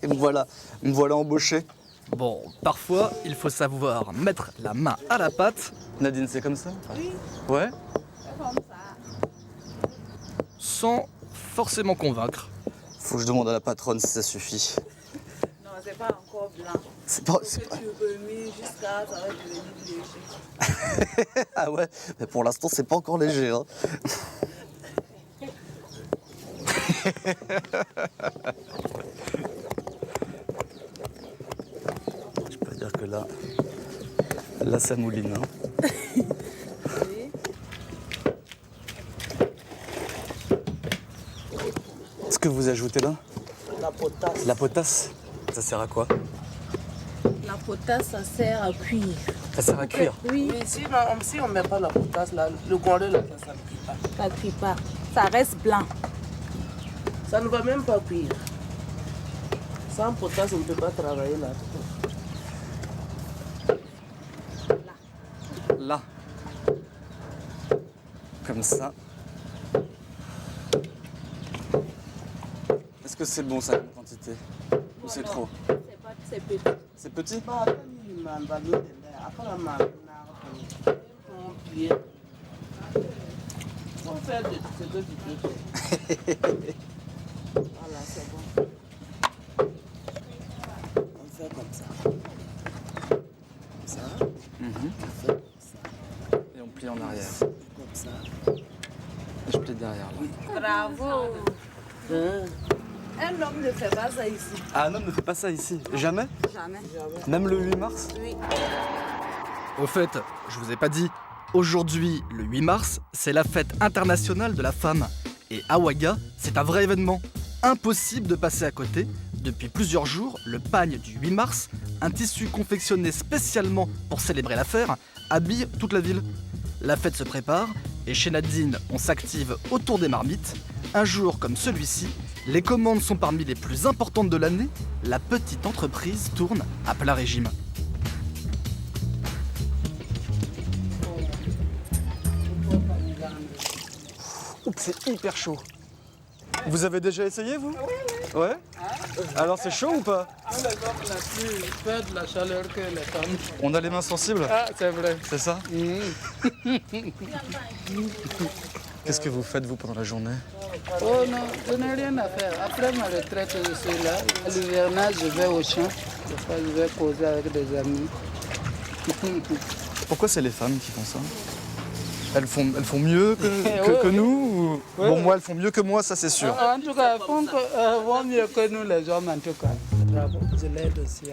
me voilà embauché. Bon, parfois, il faut savoir mettre la main à la pâte. Nadine, c'est comme ça? Oui, Ouais? c'est comme ça. Sans forcément convaincre. Faut que je demande à la patronne si ça suffit. Non, c'est pas encore blanc. C'est pas... Que tu remis jusqu'à ça va devenir léger. Ah ouais? Mais pour l'instant, c'est pas encore léger, hein. Je peux dire que là ça mouline. Hein. Oui. Ce que vous ajoutez là? La potasse. La potasse? Ça sert à quoi? La potasse, ça sert à cuire. Ça sert à cuire? Oui. Oui, si on ne met pas la potasse, là, le gondole, là, ça ne cuit pas. Ça cuit pas. Ça reste blanc. Ça ne va même pas cuire. Sans potasse, on ne peut pas travailler là. Là. Comme ça. Est-ce que c'est bon ça, la quantité? Ou c'est trop? C'est petit. C'est petit? Faut faire de ce que tu peux faire. Voilà, c'est bon. On fait comme ça. Comme ça. On fait comme ça. Et on plie en arrière. Comme ça. Et je plie derrière là. Bravo. Hein? Un homme ne fait pas ça ici. Ah, un homme ne fait pas ça ici? Jamais? Jamais. Même le 8 mars? Oui. Au fait, je vous ai pas dit, aujourd'hui, le 8 mars, c'est la fête internationale de la femme. Et à Ouaga, c'est un vrai événement. Impossible de passer à côté. Depuis plusieurs jours, le pagne du 8 mars, un tissu confectionné spécialement pour célébrer l'affaire, habille toute la ville. La fête se prépare et chez Nadine, on s'active autour des marmites. Un jour comme celui-ci, les commandes sont parmi les plus importantes de l'année. La petite entreprise tourne à plein régime. Oups, c'est hyper chaud. Vous avez déjà essayé, vous? Ouais. Alors c'est chaud ou pas? Les hommes ont plus peur de la chaleur que les femmes. On a les mains sensibles? Ah, c'est vrai. C'est ça? Qu'est-ce que vous faites, vous, pendant la journée? Oh non, je n'ai rien à faire. Après ma retraite, je suis là. À l'hivernage, je vais au champ. Des fois, je vais causer avec des amis. Pourquoi c'est les femmes qui font ça? Elles font mieux que nous ou... Ouais. Bon, moi, elles font mieux que moi, ça c'est sûr. En tout cas, elles font mieux que nous, les hommes, en tout cas. Bravo, je l'aide aussi.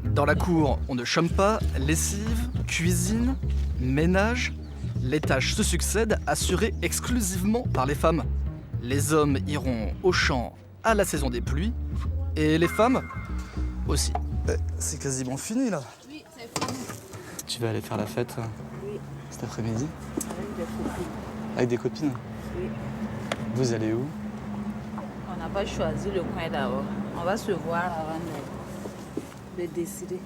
Dans la cour, on ne chôme pas, lessive, cuisine, ménage. Les tâches se succèdent, assurées exclusivement par les femmes. Les hommes iront au champ à la saison des pluies, et les femmes aussi. C'est quasiment fini là. Oui, c'est fini. Tu vas aller faire la fête Oui. cet après-midi Avec des copines. avec des copines? Oui. Vous allez où? On n'a pas choisi le coin d'abord. On va se voir avant de décider.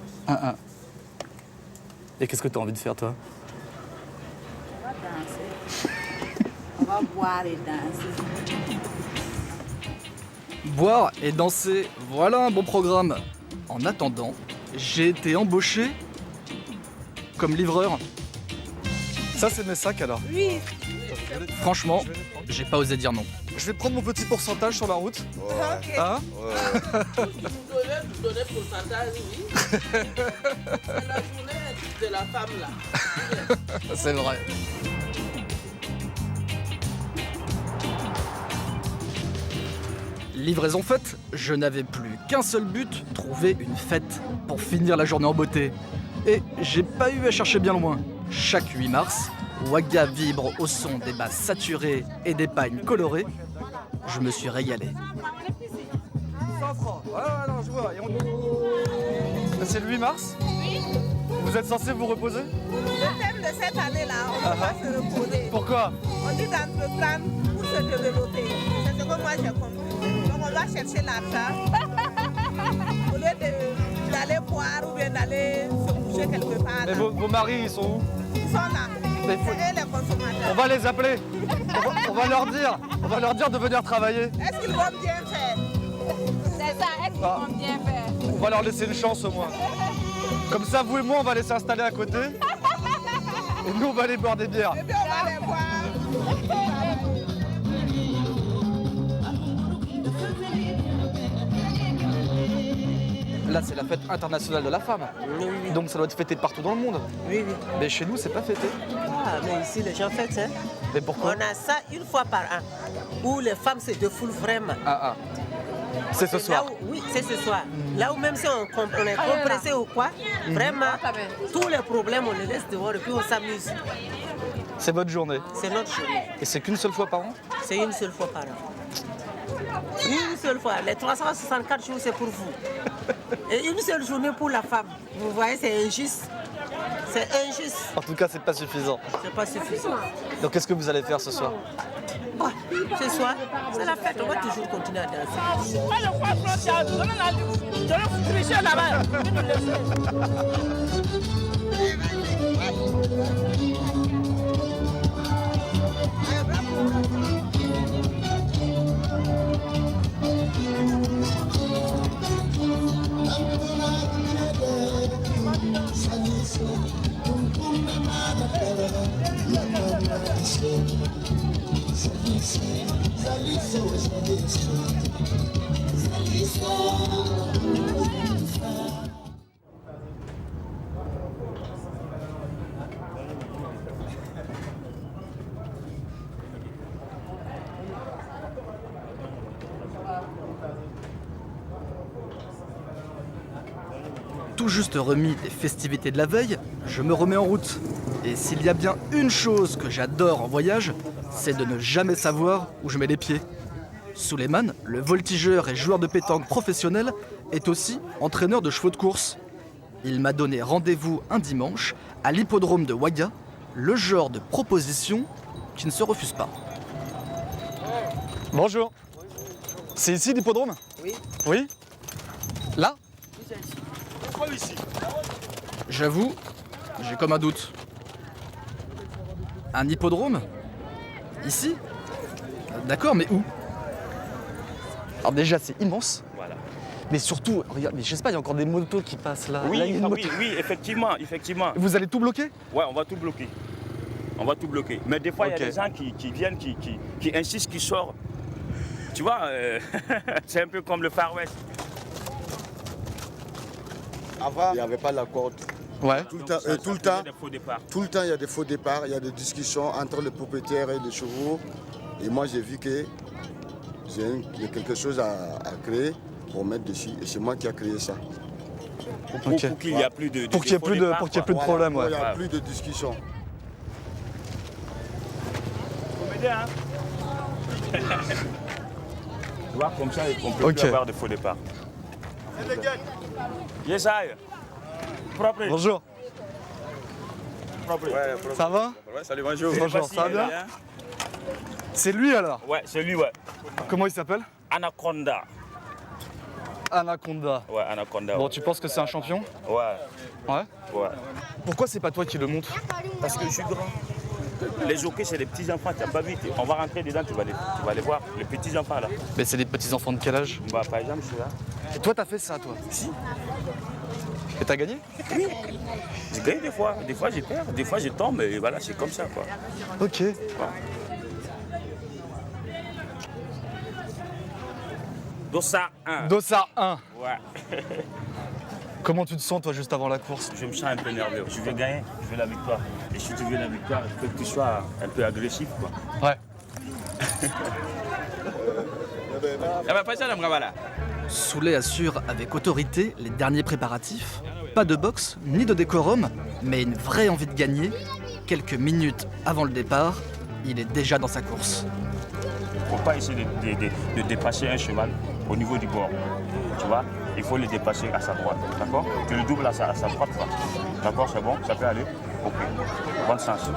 Et qu'est-ce que tu as envie de faire, toi? On va danser. On va boire et danser. Boire et danser, voilà un bon programme. En attendant, j'ai été embauché comme livreur. Ça, c'est mes sacs alors. Oui. Franchement, j'ai pas osé dire non. Je vais prendre mon petit pourcentage sur la route. Ok. Hein? Vous donnez pourcentage, oui. C'est la journée de la femme, là. C'est vrai. Livraison faite, je n'avais plus qu'un seul but, trouver une fête pour finir la journée en beauté. Et j'ai pas eu à chercher bien loin. Chaque 8 mars, Ouaga vibre au son des basses saturées et des pagnes colorées. Je me suis régalé. 100 francs. Ouais, non, je vois. C'est le 8 mars? Oui. Vous êtes censé vous reposer? Le thème de cette année-là, on ne peut pas se reposer. Pourquoi? On dit d'entreprendre pour se développer. C'est ce que moi j'ai compris. Donc on doit chercher l'argent au lieu d'aller boire ou bien d'aller se coucher quelque part. Mais vos maris, ils sont où? Ils sont là. C'est eux les consommateurs. On va les appeler. On va leur dire de venir travailler. Est-ce qu'ils vont bien faire? C'est ça, est-ce qu'ils vont bien faire? On va leur laisser une chance au moins. Comme ça, vous et moi, on va les s'installer à côté. Et nous, on va aller boire des bières. Et bien, on va les boire. Là, c'est la fête internationale de la femme. Oui. Donc ça doit être fêté partout dans le monde. Oui, oui. Mais chez nous, c'est pas fêté. Ah, mais ici, les gens fêtent, hein. Mais pourquoi? On a ça une fois par an, où les femmes se défoulent vraiment. C'est ce soir. Là où, oui, c'est ce soir. Là où même si on est compressé ou quoi, vraiment, tous les problèmes, on les laisse dehors et puis on s'amuse. C'est votre journée. C'est notre journée. Et c'est qu'une seule fois par an? C'est une seule fois par an. Une seule fois. Les 364 jours, c'est pour vous. Et une seule journée pour la femme. Vous voyez, c'est injuste. C'est injuste. En tout cas, c'est pas suffisant. C'est pas suffisant. Donc qu'est-ce que vous allez faire ce soir? Bah, ce soir, c'est la fête. On va toujours continuer à danser. tout juste remis des festivités de la veille, je me remets en route. Et s'il y a bien une chose que j'adore en voyage, c'est de ne jamais savoir où je mets les pieds. Souleymane, le voltigeur et joueur de pétanque professionnel, est aussi entraîneur de chevaux de course. Il m'a donné rendez-vous un dimanche à l'hippodrome de Ouaga, le genre de proposition qui ne se refuse pas. Bonjour. C'est ici l'hippodrome? Oui. Oui? Là? Ici. J'avoue, j'ai comme un doute. Un hippodrome? Ici? D'accord, mais où? Alors déjà, c'est immense. Voilà. Mais surtout, regarde, mais je sais pas, il y a encore des motos qui passent là. Oui, Là, il y a une moto. oui, effectivement. Vous allez tout bloquer? Ouais, on va tout bloquer. On va tout bloquer. Mais des fois, il y a des gens qui viennent, qui insistent, qui sortent. Tu vois, c'est un peu comme le Far West. Avant, il n'y avait pas la corde. Ouais. Tout le temps, il y a des faux départs, il y a des discussions entre les propriétaires et les chevaux. Et moi, j'ai vu que il y a quelque chose à créer pour mettre dessus. Et c'est moi qui ai créé ça. Pour qu'il n'y ait plus de pour qu'il n'y ait plus de problème, ouais. Il n'y a plus de discussion. Faut m'aider, hein. Tu vois, comme ça, on peut plus avoir de faux départ. Yes, I. Propre. Bonjour. Propre. Ouais, Ça va? Ouais, salut, bonjour. Bonjour, ça va bien? C'est lui alors? Ouais, c'est lui, ouais. Comment il s'appelle? Anaconda. Anaconda. Ouais, Anaconda. Bon, ouais. tu penses que c'est un champion? Ouais. Ouais? Ouais. Pourquoi c'est pas toi qui le monte? Parce que je suis grand. Les jockeys, c'est des petits enfants, tu n'as pas vu. On va rentrer dedans, tu vas les voir. Les petits enfants là. Mais c'est des petits enfants de quel âge? Bah, par exemple, je suis là. Et toi, t'as fait ça, toi? Si. Et t'as gagné? Oui. J'ai gagné des fois. Des fois, je perds. Des fois, je tombe. Et voilà, c'est comme ça, quoi. Ok. Ouais. Dossard 1. Dossard 1. Ouais. Comment tu te sens, toi, juste avant la course? Je me sens un peu nerveux. Je veux gagner, je veux la victoire. Et si tu veux la victoire, il faut que tu sois un peu agressif, quoi. Ouais. Souley assure avec autorité les derniers préparatifs. Pas de boxe, ni de décorum, mais une vraie envie de gagner. Quelques minutes avant le départ, il est déjà dans sa course. Il ne faut pas essayer de dépasser un cheval au niveau du bord. Tu vois, il faut le dépasser à sa droite. D'accord? Tu le doubles à sa droite. D'accord, c'est bon? Ça peut aller? Ok. Bon sens.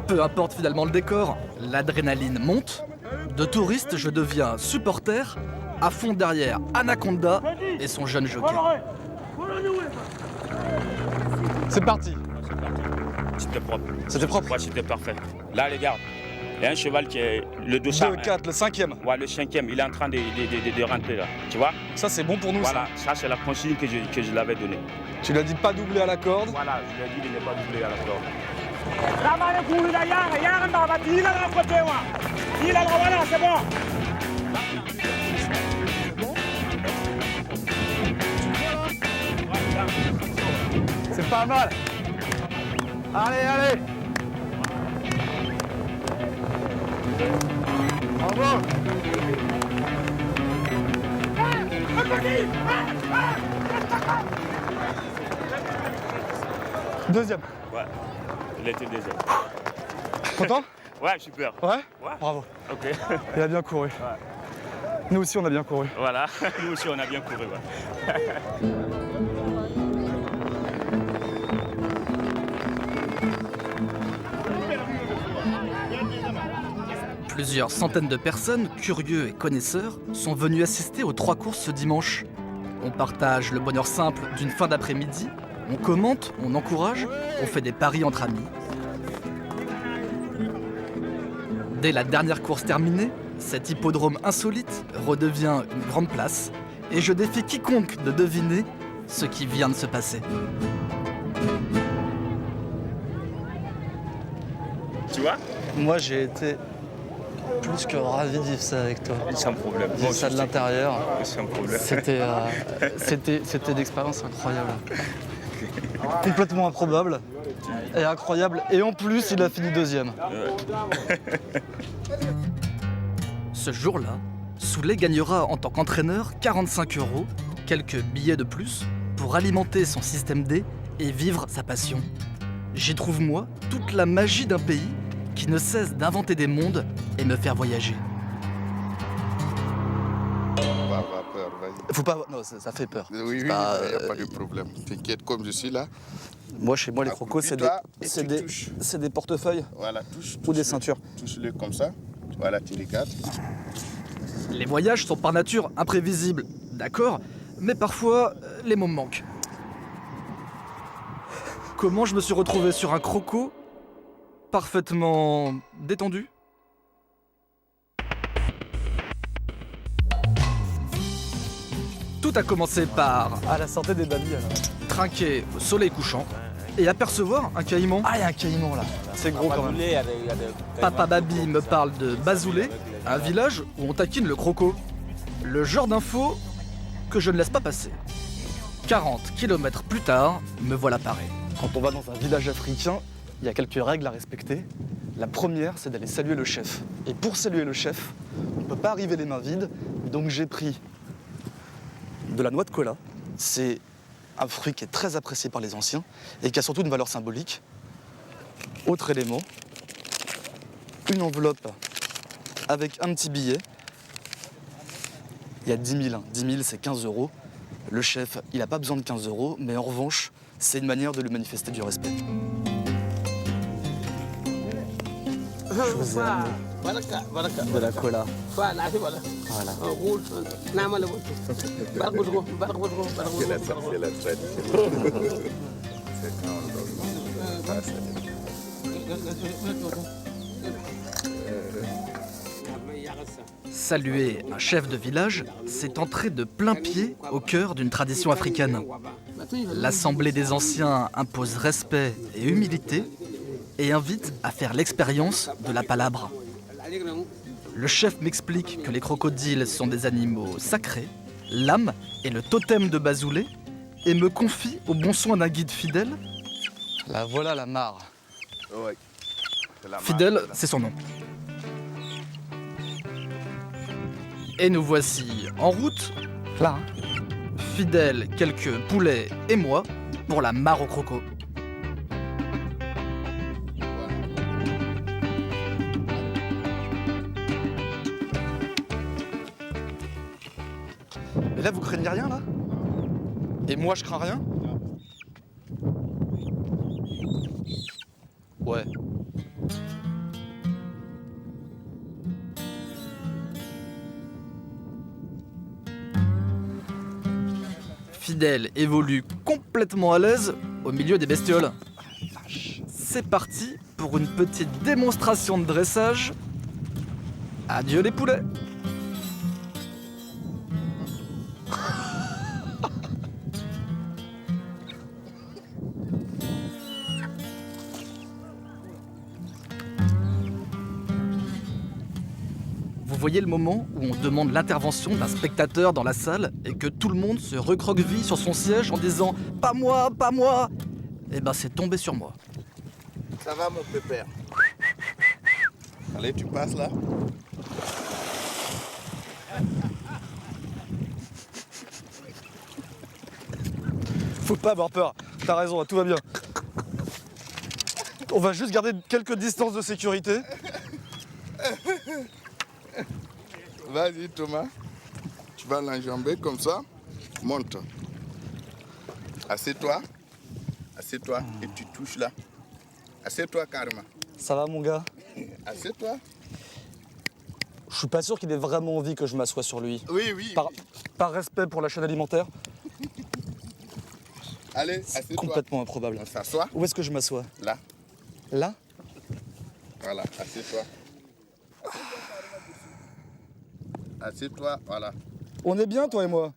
Peu importe finalement le décor, l'adrénaline monte. De touriste, je deviens supporter. À fond derrière Anaconda et son jeune jockey. C'est parti. C'était propre. C'était propre? Ouais, c'était parfait. Là, regarde. Il y a un cheval qui est le dossard. 2, 4, le 5e. Ouais, le 5e, il est en train de rentrer là. Tu vois? Ça, c'est bon pour nous, voilà, ça c'est la consigne que je l'avais donnée. Tu l'as dit pas doubler à la corde? Voilà, je lui ai dit de ne pas doubler à la corde. Voilà, c'est bon. C'est pas mal. Allez, allez. Bravo. Deuxième. Ouais, il était deuxième. Content? Ouais, super. Ouais? Ouais. Bravo. Ok. Il a bien couru. Ouais. Nous aussi, on a bien couru. Voilà, nous aussi on a bien couru. Ouais. Plusieurs centaines de personnes, curieux et connaisseurs, sont venus assister aux 3 courses ce dimanche. On partage le bonheur simple d'une fin d'après-midi, on commente, on encourage, on fait des paris entre amis. Dès la dernière course terminée, cet hippodrome insolite redevient une grande place et je défie quiconque de deviner ce qui vient de se passer. Tu vois? Moi, j'ai été plus que ravi de vivre ça avec toi. Sans problème. Vivre ça de l'intérieur. Sans problème. C'était une expérience incroyable. Complètement improbable et incroyable. Et en plus, il a fini deuxième. Ce jour-là, Souley gagnera en tant qu'entraîneur 45 €, quelques billets de plus pour alimenter son système D et vivre sa passion. J'y trouve, moi, toute la magie d'un pays qui ne cesse d'inventer des mondes et me faire voyager. Pas peur, vas-y. Faut pas. Non, ça fait peur. Oui, oui, il n'y pas, a pas de problème. T'inquiète, comme je suis là. Moi, chez moi, les crocos, c'est des portefeuilles Voilà, touche. ou des ceintures. Touche-le comme ça. Voilà, tu regardes. Les voyages sont par nature imprévisibles, d'accord, mais parfois, les mots me manquent. Comment je me suis retrouvé sur un croco parfaitement détendu? Tout a commencé par À la santé des babys, alors. trinquer au soleil couchant et apercevoir un caïman. Ah, il y a un caïman là. C'est gros quand même. Papa Babi me parle de Bazoulé, un village où on taquine le croco. Le genre d'info que je ne laisse pas passer. 40 km plus tard, me voilà paré. Quand on va dans un village africain, il y a quelques règles à respecter. La première, c'est d'aller saluer le chef. Et pour saluer le chef, on ne peut pas arriver les mains vides. Donc j'ai pris de la noix de cola. C'est un fruit qui est très apprécié par les anciens et qui a surtout une valeur symbolique. Autre élément, une enveloppe avec un petit billet. Il y a 10 000. 10 000, c'est 15 €. Le chef, il n'a pas besoin de 15 €, mais en revanche, c'est une manière de lui manifester du respect. Je vous ai amené de la cola. Voilà. Saluer un chef de village, c'est entrer de plein pied au cœur d'une tradition africaine. L'Assemblée des anciens impose respect et humilité et invite à faire l'expérience de la palabre. Le chef m'explique que les crocodiles sont des animaux sacrés, l'âme est le totem de Bazoulé et me confie au bon soin d'un guide fidèle. La voilà la mare. Ouais. Fidèle, c'est son nom. Et nous voici en route. Là, Fidèle, quelques poulets et moi pour la mare au croco. Et là, vous craignez rien, là? Et moi, je crains rien? Ouais. Fidèle évolue complètement à l'aise au milieu des bestioles. C'est parti pour une petite démonstration de dressage. Adieu les poulets. Vous voyez le moment où on demande l'intervention d'un spectateur dans la salle et que tout le monde se recroqueville sur son siège en disant « Pas moi, pas moi !» Eh ben c'est tombé sur moi. Ça va mon pépère? Allez, tu passes là. Faut pas avoir peur. T'as raison, tout va bien. On va juste garder quelques distances de sécurité. Vas-y Thomas, tu vas l'enjamber comme ça, monte. Assieds-toi, assieds-toi et tu touches là. Assieds-toi carrément. Ça va mon gars? Assieds-toi. Je suis pas sûr qu'il ait vraiment envie que je m'assoie sur lui. Oui, oui. Par respect pour la chaîne alimentaire. Allez, assieds-toi. Complètement improbable. On s'assoit. Où est-ce que je m'assois? Là. Là? Voilà, assieds-toi. Assieds-toi, voilà. On est bien toi et moi?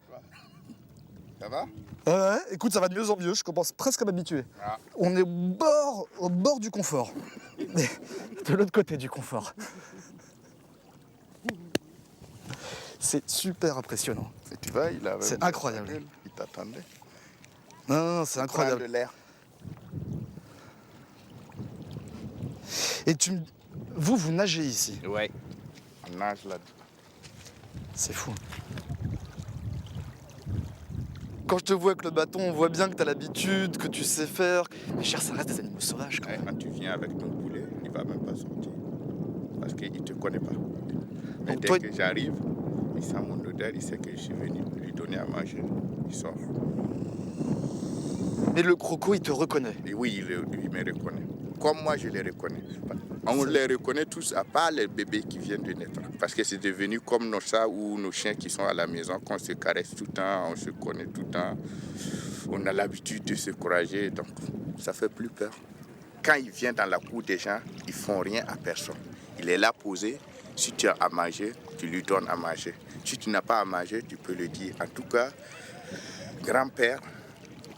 Ça va? Ouais, écoute, ça va de mieux en mieux, je commence presque à m'habituer. Ah. On est au bord du confort. Mais de l'autre côté du confort. C'est super impressionnant. Et tu vois, il avait... C'est incroyable. Il t'attendait. Non, c'est incroyable. Prends de l'air. Et vous nagez ici? Ouais. On nage là. C'est fou. Quand je te vois avec le bâton, on voit bien que tu as l'habitude, que tu sais faire. Mais cher, ça reste des animaux sauvages quand même. Quand tu viens avec ton poulet, il ne va même pas sortir. Parce qu'il ne te connaît pas. Mais Donc dès toi... que j'arrive, il sent mon odeur, il sait que je suis venu lui donner à manger. Il sort. Mais le croco, il te reconnaît. Et oui, il me reconnaît. Comme moi, je les reconnais. On les reconnaît tous, à part les bébés qui viennent de naître. Parce que c'est devenu comme nos chats ou nos chiens qui sont à la maison, qu'on se caresse tout le temps, on se connaît tout le temps. On a l'habitude de se courager, donc ça fait plus peur. Quand il vient dans la cour des gens, ils ne font rien à personne. Il est là posé. Si tu as à manger, tu lui donnes à manger. Si tu n'as pas à manger, tu peux le dire. En tout cas, grand-père,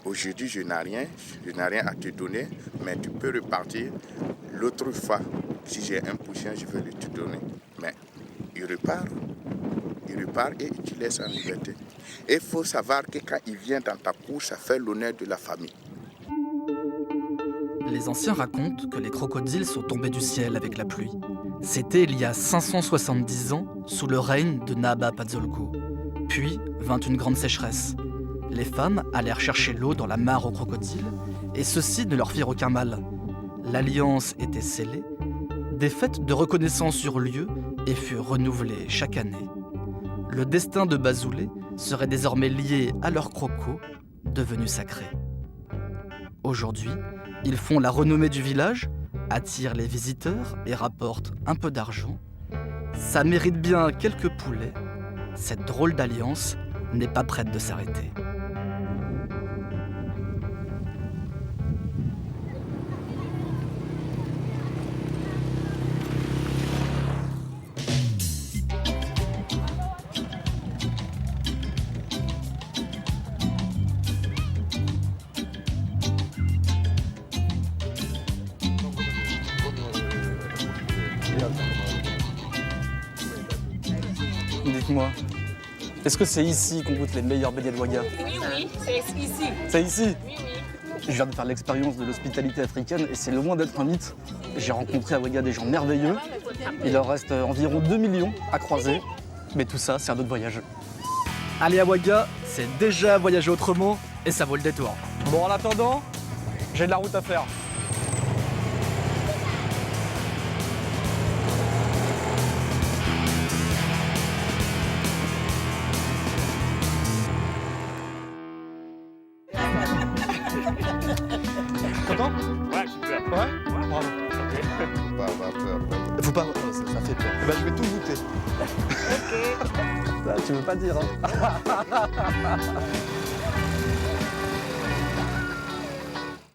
aujourd'hui, je n'ai rien à te donner, mais tu peux repartir. L'autre fois, si j'ai un poussin, je vais le te donner. Mais il repart et il te laisse en liberté. Et il faut savoir que quand il vient dans ta cour, ça fait l'honneur de la famille. Les anciens racontent que les crocodiles sont tombés du ciel avec la pluie. C'était il y a 570 ans, sous le règne de Naba Pazolco. Puis vint une grande sécheresse. Les femmes allèrent chercher l'eau dans la mare aux crocodiles, et ceux-ci ne leur firent aucun mal. L'alliance était scellée, des fêtes de reconnaissance eurent lieu et furent renouvelées chaque année. Le destin de Bazoulé serait désormais lié à leurs crocos, devenus sacrés. Aujourd'hui, ils font la renommée du village, attirent les visiteurs et rapportent un peu d'argent. Ça mérite bien quelques poulets. Cette drôle d'alliance n'est pas prête de s'arrêter. Dites-moi, est-ce que c'est ici qu'on goûte les meilleurs beignets de Ouaga? Oui, c'est ici. C'est ici? Oui. Je viens de faire l'expérience de l'hospitalité africaine et c'est loin d'être un mythe. J'ai rencontré à Ouaga des gens merveilleux. Il leur reste environ 2 millions à croiser. Mais tout ça, c'est un autre voyage. Aller à Ouaga, c'est déjà voyager autrement et ça vaut le détour. Bon, en attendant, j'ai de la route à faire. Content? Ouais, super. Ouais? Bravo. Faut pas avoir peur. Faut pas... ça fait peur. Bah, je vais tout goûter. Ok. Ça, tu veux pas dire, hein?